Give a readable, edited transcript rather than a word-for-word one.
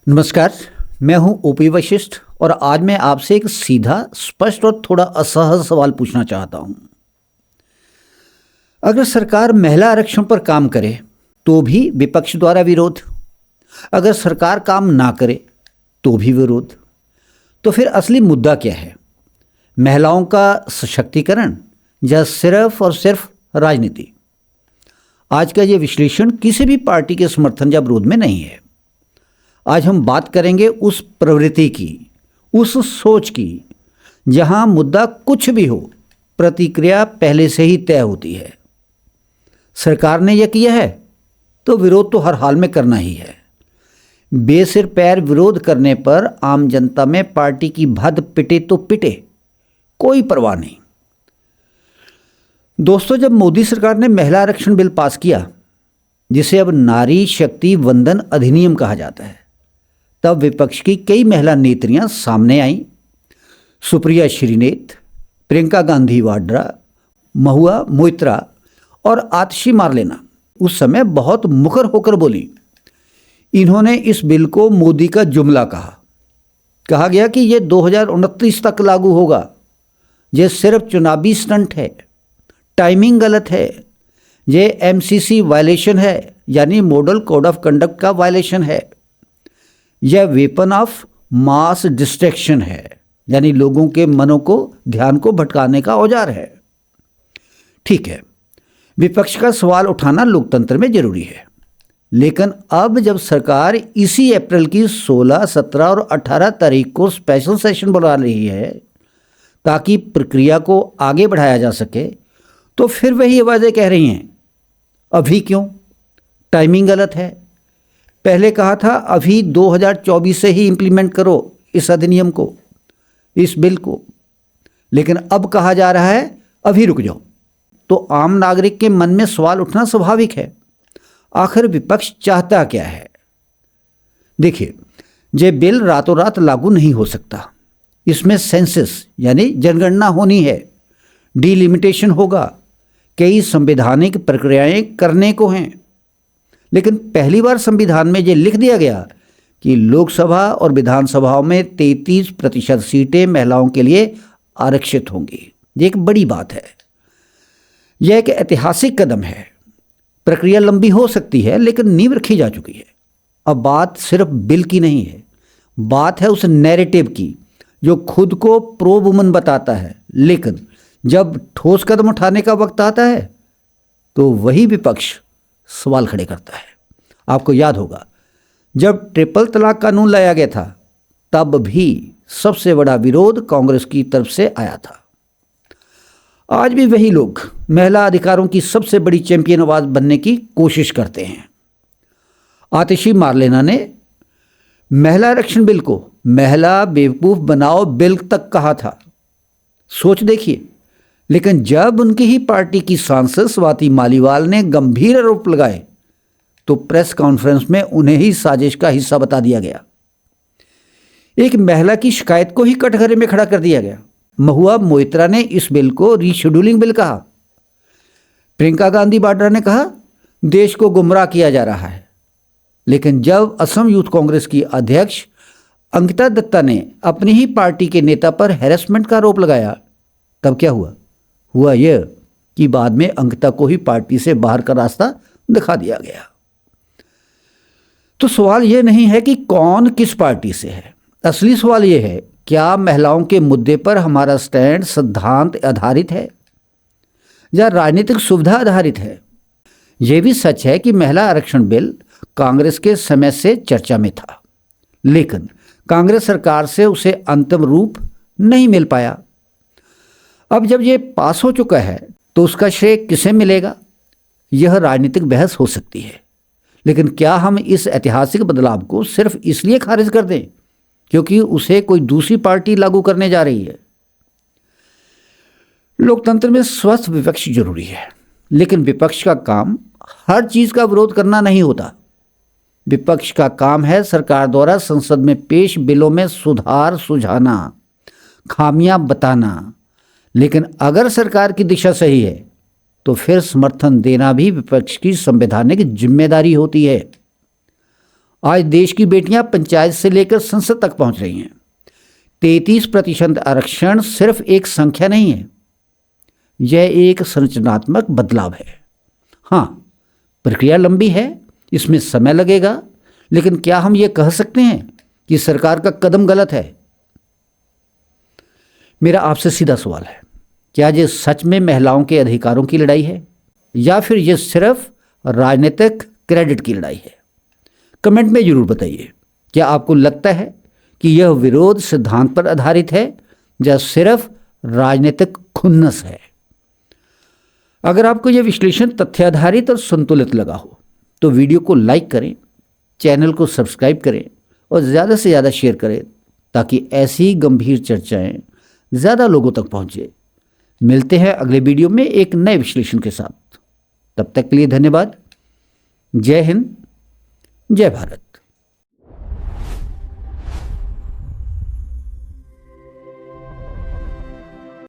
नमस्कार। मैं हूं ओपी वशिष्ठ और आज मैं आपसे एक सीधा, स्पष्ट और थोड़ा असहज सवाल पूछना चाहता हूं। अगर सरकार महिला आरक्षण पर काम करे तो भी विपक्ष द्वारा विरोध, अगर सरकार काम ना करे तो भी विरोध। तो फिर असली मुद्दा क्या है? महिलाओं का सशक्तिकरण या सिर्फ और सिर्फ राजनीति? आज का ये विश्लेषण किसी भी पार्टी के समर्थन या विरोध में नहीं है। आज हम बात करेंगे उस प्रवृत्ति की, उस सोच की, जहां मुद्दा कुछ भी हो, प्रतिक्रिया पहले से ही तय होती है। सरकार ने यह किया है तो विरोध तो हर हाल में करना ही है। बेसिर पैर विरोध करने पर आम जनता में पार्टी की भद पिटे तो पिटे, कोई परवाह नहीं। दोस्तों, जब मोदी सरकार ने महिला आरक्षण बिल पास किया, जिसे अब नारी शक्ति वंदन अधिनियम कहा जाता है, तब विपक्ष की कई महिला नेत्रियां सामने आईं। सुप्रिया श्रीनेत, प्रियंका गांधी वाड्रा, महुआ मोइत्रा और आतिशी मारलेना उस समय बहुत मुखर होकर बोली। इन्होंने इस बिल को मोदी का जुमला कहा गया कि यह 2029 तक लागू होगा, यह सिर्फ चुनावी स्टंट है, टाइमिंग गलत है, यह एमसीसी वायलेशन है, यानी मॉडल कोड ऑफ कंडक्ट का वायलेशन है, यह वेपन ऑफ मास डिस्ट्रैक्शन है, यानी लोगों के मनों को, ध्यान को भटकाने का औजार है। ठीक है, विपक्ष का सवाल उठाना लोकतंत्र में जरूरी है, लेकिन अब जब सरकार इसी अप्रैल की 16, 17 और 18 तारीख को स्पेशल सेशन बुला रही है ताकि प्रक्रिया को आगे बढ़ाया जा सके, तो फिर वही आवाज़ें कह रही हैं, अभी क्यों, टाइमिंग गलत है। पहले कहा था अभी 2024 से ही इम्प्लीमेंट करो इस अधिनियम को, इस बिल को, लेकिन अब कहा जा रहा है अभी रुक जाओ। तो आम नागरिक के मन में सवाल उठना स्वाभाविक है, आखिर विपक्ष चाहता क्या है? देखिए, ये बिल रातों रात लागू नहीं हो सकता। इसमें सेंसस यानी जनगणना होनी है, डिलिमिटेशन होगा, कई संवैधानिक प्रक्रियाएं करने को हैं। लेकिन पहली बार संविधान में ये लिख दिया गया कि लोकसभा और विधानसभाओं में 33% सीटें महिलाओं के लिए आरक्षित होंगी। ये एक बड़ी बात है, यह एक ऐतिहासिक कदम है। प्रक्रिया लंबी हो सकती है, लेकिन नींव रखी जा चुकी है। अब बात सिर्फ बिल की नहीं है, बात है उस नैरेटिव की जो खुद को प्रो वुमन बताता है, लेकिन जब ठोस कदम उठाने का वक्त आता है तो वही विपक्ष सवाल खड़े करता है। आपको याद होगा, जब ट्रिपल तलाक कानून लाया गया था, तब भी सबसे बड़ा विरोध कांग्रेस की तरफ से आया था। आज भी वही लोग महिला अधिकारों की सबसे बड़ी चैंपियन आवाज बनने की कोशिश करते हैं। आतिशी मारलेना ने महिला आरक्षण बिल को महिला बेवकूफ बनाओ बिल तक कहा था। सोच देखिए, लेकिन जब उनकी ही पार्टी की सांसद स्वाति मालीवाल ने गंभीर आरोप लगाए तो प्रेस कॉन्फ्रेंस में उन्हें ही साजिश का हिस्सा बता दिया गया। एक महिला की शिकायत को ही कटघरे में खड़ा कर दिया गया। महुआ मोइत्रा ने इस बिल को रीशेड्यूलिंग बिल कहा। प्रियंका गांधी वाड्रा ने कहा देश को गुमराह किया जा रहा है। लेकिन जब असम यूथ कांग्रेस की अध्यक्ष अंकिता दत्ता ने अपनी ही पार्टी के नेता पर हैरेसमेंट का आरोप लगाया, तब क्या हुआ यह कि बाद में अंकिता को ही पार्टी से बाहर का रास्ता दिखा दिया गया। तो सवाल यह नहीं है कि कौन किस पार्टी से है, असली सवाल यह है क्या महिलाओं के मुद्दे पर हमारा स्टैंड सिद्धांत आधारित है या राजनीतिक सुविधा आधारित है। यह भी सच है कि महिला आरक्षण बिल कांग्रेस के समय से चर्चा में था, लेकिन कांग्रेस सरकार से उसे अंतिम रूप नहीं मिल पाया। अब जब ये पास हो चुका है तो उसका श्रेय किसे मिलेगा, यह राजनीतिक बहस हो सकती है। लेकिन क्या हम इस ऐतिहासिक बदलाव को सिर्फ इसलिए खारिज कर दें क्योंकि उसे कोई दूसरी पार्टी लागू करने जा रही है? लोकतंत्र में स्वस्थ विपक्ष जरूरी है, लेकिन विपक्ष का काम हर चीज का विरोध करना नहीं होता। विपक्ष का काम है सरकार द्वारा संसद में पेश बिलों में सुधार सुझाना, खामियां बताना। लेकिन अगर सरकार की दिशा सही है तो फिर समर्थन देना भी विपक्ष की संवैधानिक जिम्मेदारी होती है। आज देश की बेटियां पंचायत से लेकर संसद तक पहुंच रही हैं। 33% आरक्षण सिर्फ एक संख्या नहीं है, यह एक संरचनात्मक बदलाव है। हाँ, प्रक्रिया लंबी है, इसमें समय लगेगा, लेकिन क्या हम ये कह सकते हैं कि सरकार का कदम गलत है? मेरा आपसे सीधा सवाल है, क्या ये सच में महिलाओं के अधिकारों की लड़ाई है या फिर ये सिर्फ राजनीतिक क्रेडिट की लड़ाई है? कमेंट में जरूर बताइए। क्या आपको लगता है कि यह विरोध सिद्धांत पर आधारित है या सिर्फ राजनीतिक खुन्नस है? अगर आपको यह विश्लेषण तथ्याधारित और संतुलित लगा हो तो वीडियो को लाइक करें, चैनल को सब्सक्राइब करें और ज़्यादा से ज़्यादा शेयर करें ताकि ऐसी गंभीर चर्चाएं ज़्यादा लोगों तक पहुंचे। मिलते हैं अगले वीडियो में एक नए विश्लेषण के साथ। तब तक के लिए धन्यवाद। जय हिंद, जय भारत।